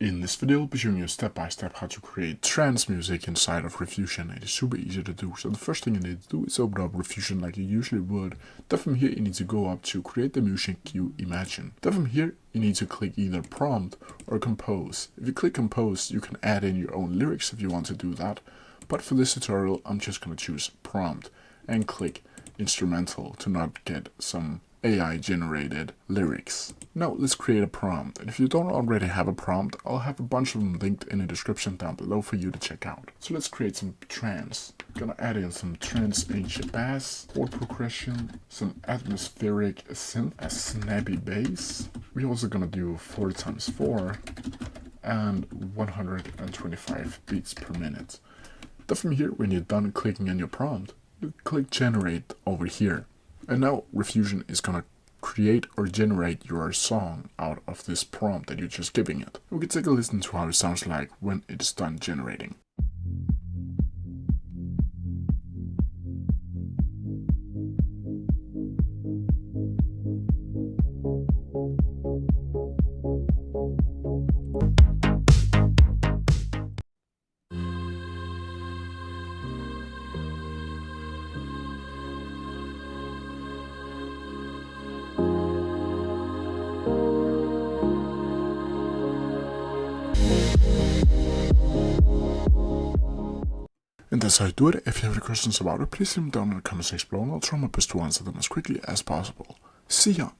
In this video, I'll be showing you step by step how to create trance music inside of Riffusion. It is super easy to do. So the first thing you need to do is open up Riffusion like you usually would. Then from here you need to go up to create the music you imagine. Then from here you need to click either prompt or compose. If you click compose, you can add in your own lyrics if you want to do that. But for this tutorial, I'm just going to choose prompt and click instrumental to not get some AI generated lyrics. Now let's create a prompt, and if you don't already have a prompt, I'll have a bunch of them linked in the description down below for you to check out. So let's create some trance. Gonna add in some trance ancient bass, chord progression, some atmospheric synth, a snappy bass. We're also gonna do 4x4 and 125 beats per minute. Then from here, when you're done clicking on your prompt, you click generate over here. And now Riffusion is gonna create or generate your song out of this prompt that you're just giving it. We can take a listen to how it sounds like when it's done generating. And that's how you do it. If you have any questions about it, please leave them down in the comment section below and I'll try my best to answer them as quickly as possible. See ya!